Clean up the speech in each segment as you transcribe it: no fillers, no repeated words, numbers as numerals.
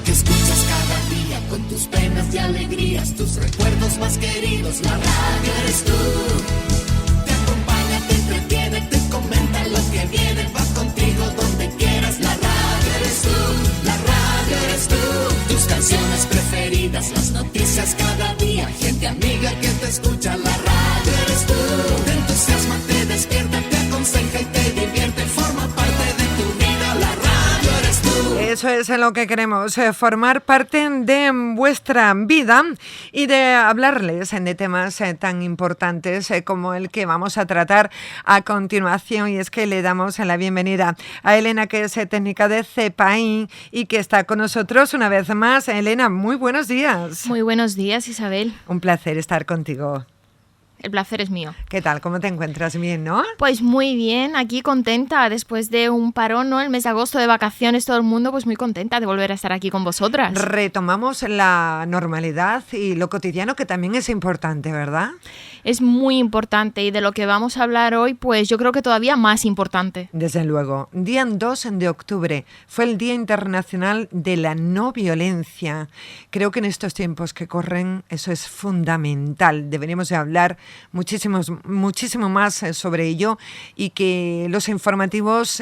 que escuchas cada día, con tus penas y alegrías, tus recuerdos más queridos. La radio eres tú. Te acompaña, te entretiene, te comenta lo que viene, va contigo donde quieras. La radio eres tú, la radio eres tú. Tus canciones preferidas, las noticias cada día, gente amiga que te escucha. La radio eres tú. Te entusiasma, te despierta, te aconseja y te divierte, forma parte de tu vida. La radio eres tú. Eso es lo que queremos, formar parte de vuestra vida y de hablarles de temas tan importantes como el que vamos a tratar a continuación. Y es que le damos la bienvenida a Elena, que es técnica de CEPAIN y que está con nosotros una vez más. Elena, muy buenos días. Muy buenos días, Isabel. Un placer estar contigo. El placer es mío. ¿Qué tal? ¿Cómo te encuentras? Bien, ¿no? Pues muy bien, aquí contenta después de un parón, ¿no? El mes de agosto de vacaciones, todo el mundo pues muy contenta de volver a estar aquí con vosotras. Retomamos la normalidad y lo cotidiano, que también es importante, ¿verdad? Es muy importante y de lo que vamos a hablar hoy, pues yo creo que todavía más importante. Desde luego. Día 2 de octubre fue el Día Internacional de la No Violencia. Creo que en estos tiempos que corren eso es fundamental. Deberíamos de hablar muchísimo más sobre ello y que los informativos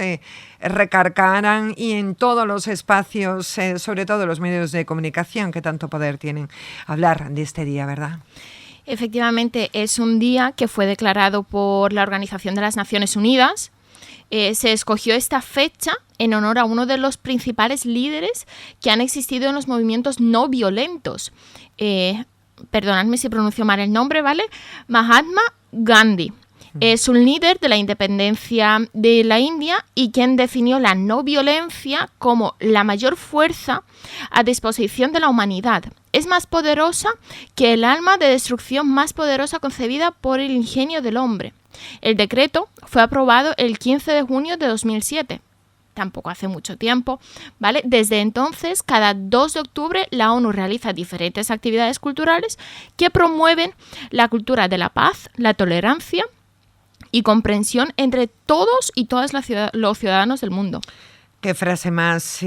recargaran y en todos los espacios, sobre todo los medios de comunicación que tanto poder tienen, hablar de este día, ¿verdad? Efectivamente, es un día que fue declarado por la Organización de las Naciones Unidas. Se escogió esta fecha en honor a uno de los principales líderes que han existido en los movimientos no violentos. Perdonadme si pronuncio mal el nombre, ¿vale? Mahatma Gandhi. Es un líder de la independencia de la India y quien definió la no violencia como la mayor fuerza a disposición de la humanidad. Es más poderosa que el arma de destrucción más poderosa concebida por el ingenio del hombre. El decreto fue aprobado el 15 de junio de 2007. Tampoco hace mucho tiempo, ¿vale? Desde entonces, cada 2 de octubre, la ONU realiza diferentes actividades culturales que promueven la cultura de la paz, la tolerancia y comprensión entre todos y todas los ciudadanos del mundo. Qué frase más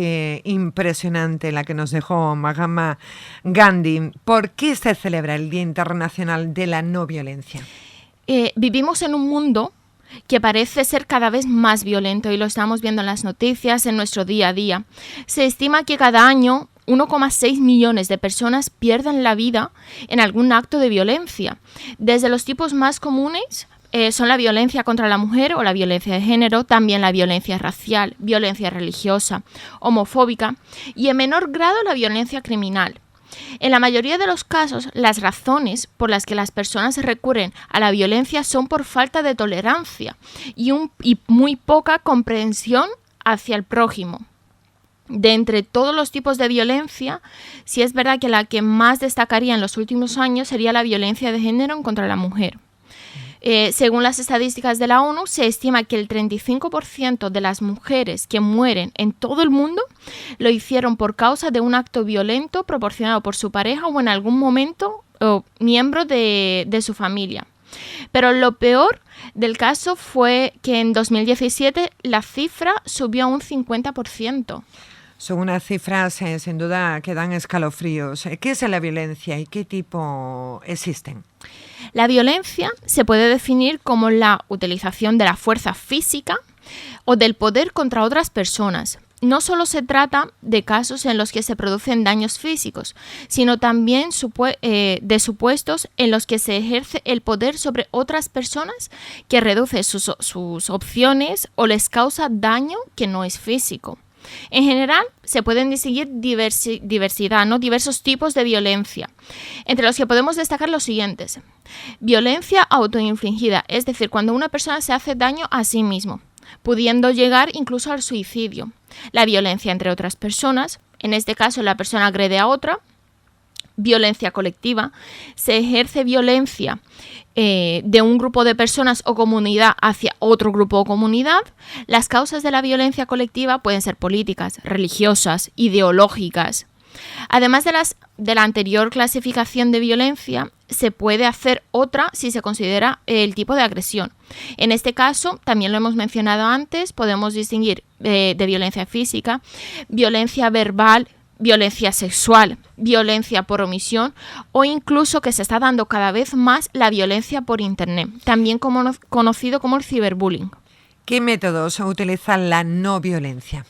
impresionante la que nos dejó Mahatma Gandhi. ¿Por qué se celebra el Día Internacional de la No Violencia? Vivimos en un mundo que parece ser cada vez más violento y lo estamos viendo en las noticias, en nuestro día a día. Se estima que cada año 1,6 millones de personas pierden la vida en algún acto de violencia. Desde los tipos más comunes son la violencia contra la mujer o la violencia de género, también la violencia racial, violencia religiosa, homofóbica y en menor grado la violencia criminal. En la mayoría de los casos, las razones por las que las personas recurren a la violencia son por falta de tolerancia y muy poca comprensión hacia el prójimo. De entre todos los tipos de violencia, sí es verdad que la que más destacaría en los últimos años sería la violencia de género contra la mujer. Según las estadísticas de la ONU, se estima que el 35% de las mujeres que mueren en todo el mundo lo hicieron por causa de un acto violento proporcionado por su pareja o en algún momento miembro de su familia. Pero lo peor del caso fue que en 2017 la cifra subió a un 50%. Son unas cifras sin duda que dan escalofríos. ¿Qué es la violencia y qué tipo existen? La violencia se puede definir como la utilización de la fuerza física o del poder contra otras personas. No solo se trata de casos en los que se producen daños físicos, sino también de supuestos en los que se ejerce el poder sobre otras personas que reduce sus opciones o les causa daño que no es físico. En general, se pueden distinguir diversos tipos de violencia, entre los que podemos destacar los siguientes. Violencia autoinfligida, es decir, cuando una persona se hace daño a sí mismo, pudiendo llegar incluso al suicidio. La violencia entre otras personas, en este caso la persona agrede a otra. Violencia colectiva, se ejerce violencia de un grupo de personas o comunidad hacia otro grupo o comunidad. Las causas de la violencia colectiva pueden ser políticas, religiosas, ideológicas. Además de la anterior clasificación de violencia, se puede hacer otra si se considera el tipo de agresión. En este caso, también lo hemos mencionado antes, podemos distinguir de violencia física, violencia verbal, violencia sexual, violencia por omisión o incluso que se está dando cada vez más la violencia por Internet, también conocido como el ciberbullying. ¿Qué métodos utiliza la no violencia?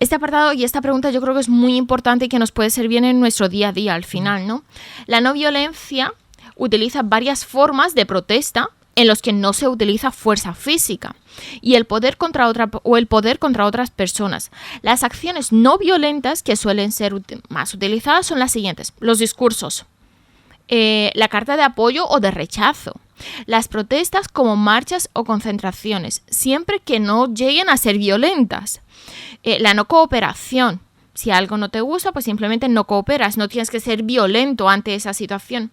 Este apartado y esta pregunta yo creo que es muy importante y que nos puede servir en nuestro día a día al final, ¿no? La no violencia utiliza varias formas de protesta en los que no se utiliza fuerza física y el poder contra otras personas. Las acciones no violentas que suelen ser más utilizadas son las siguientes: los discursos, la carta de apoyo o de rechazo, las protestas como marchas o concentraciones, siempre que no lleguen a ser violentas, la no cooperación. Si algo no te gusta, pues simplemente no cooperas, no tienes que ser violento ante esa situación.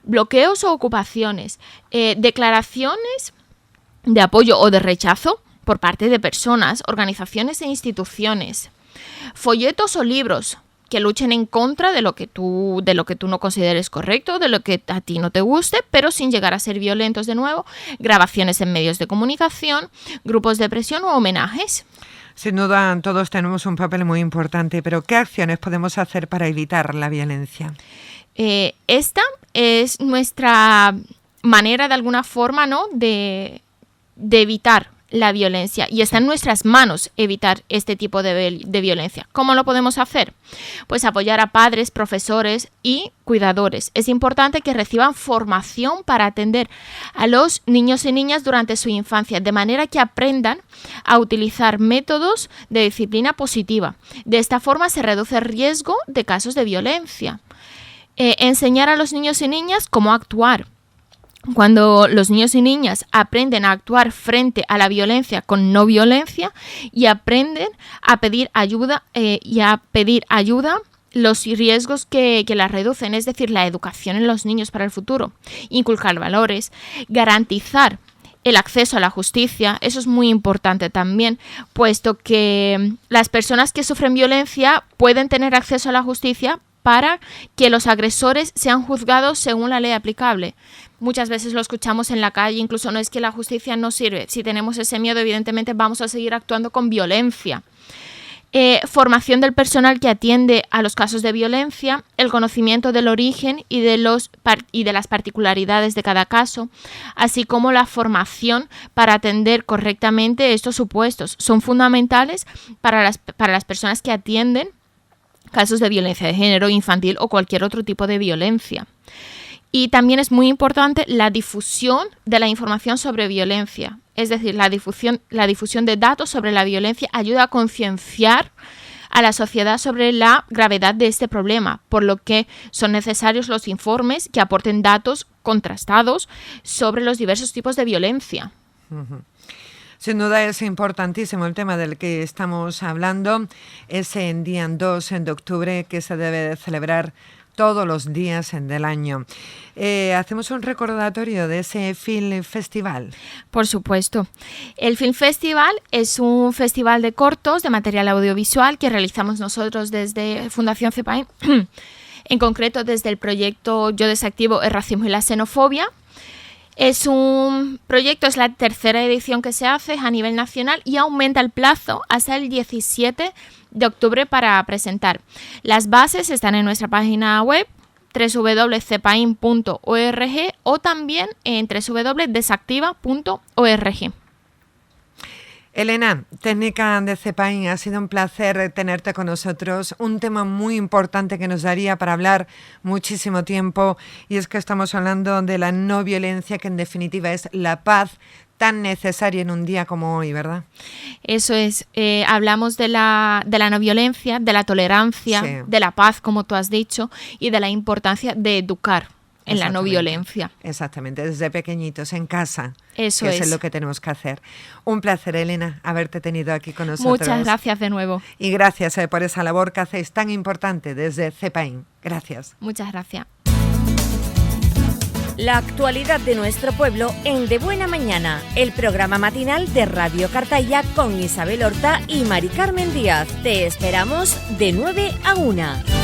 Bloqueos o ocupaciones, declaraciones de apoyo o de rechazo por parte de personas, organizaciones e instituciones. Folletos o libros que luchen en contra de lo que tú no consideres correcto, de lo que a ti no te guste, pero sin llegar a ser violentos de nuevo. Grabaciones en medios de comunicación, grupos de presión o homenajes. Sin duda, todos tenemos un papel muy importante, pero ¿qué acciones podemos hacer para evitar la violencia? Esta es nuestra manera, de alguna forma, ¿no?, de evitar la violencia, y está en nuestras manos evitar este tipo de violencia. ¿Cómo lo podemos hacer? Pues apoyar a padres, profesores y cuidadores. Es importante que reciban formación para atender a los niños y niñas durante su infancia, de manera que aprendan a utilizar métodos de disciplina positiva. De esta forma se reduce el riesgo de casos de violencia. Enseñar a los niños y niñas cómo actuar. Cuando los niños y niñas aprenden a actuar frente a la violencia con no violencia y aprenden a pedir ayuda los riesgos que la reducen, es decir, la educación en los niños para el futuro, inculcar valores, garantizar el acceso a la justicia. Eso es muy importante también, puesto que las personas que sufren violencia pueden tener acceso a la justicia para que los agresores sean juzgados según la ley aplicable. Muchas veces lo escuchamos en la calle, incluso no es que la justicia no sirve. Si tenemos ese miedo, evidentemente vamos a seguir actuando con violencia. Formación del personal que atiende a los casos de violencia, el conocimiento del origen y de las particularidades de cada caso, así como la formación para atender correctamente estos supuestos. Son fundamentales para las personas que atienden casos de violencia de género, infantil o cualquier otro tipo de violencia. Y también es muy importante la difusión de la información sobre violencia. Es decir, la difusión de datos sobre la violencia ayuda a concienciar a la sociedad sobre la gravedad de este problema, por lo que son necesarios los informes que aporten datos contrastados sobre los diversos tipos de violencia. Uh-huh. Sin duda es importantísimo el tema del que estamos hablando, ese día 2 de octubre que se debe celebrar todos los días del año. ¿Hacemos un recordatorio de ese Film Festival? Por supuesto. El Film Festival es un festival de cortos de material audiovisual que realizamos nosotros desde Fundación CEPAIN, en concreto desde el proyecto Yo Desactivo el Racismo y la Xenofobia. Es un proyecto, es la tercera edición que se hace a nivel nacional y aumenta el plazo hasta el 17 de octubre para presentar. Las bases están en nuestra página web www.cepain.org o también en www.desactiva.org. Elena, técnica de CEPAIN, ha sido un placer tenerte con nosotros. Un tema muy importante que nos daría para hablar muchísimo tiempo, y es que estamos hablando de la no violencia, que en definitiva es la paz tan necesaria en un día como hoy, ¿verdad? Eso es. Hablamos de la no violencia, de la tolerancia, sí, de la paz, como tú has dicho, y de la importancia de educar en la no violencia. Exactamente, desde pequeñitos, en casa. Eso es lo que tenemos que hacer. Un placer, Elena, haberte tenido aquí con nosotros. Muchas gracias de nuevo. Y gracias por esa labor que hacéis tan importante desde CEPAIN. Gracias. Muchas gracias. La actualidad de nuestro pueblo en De Buena Mañana, el programa matinal de Radio Cartaya con Isabel Horta y Mari Carmen Díaz. Te esperamos de 9 a 1.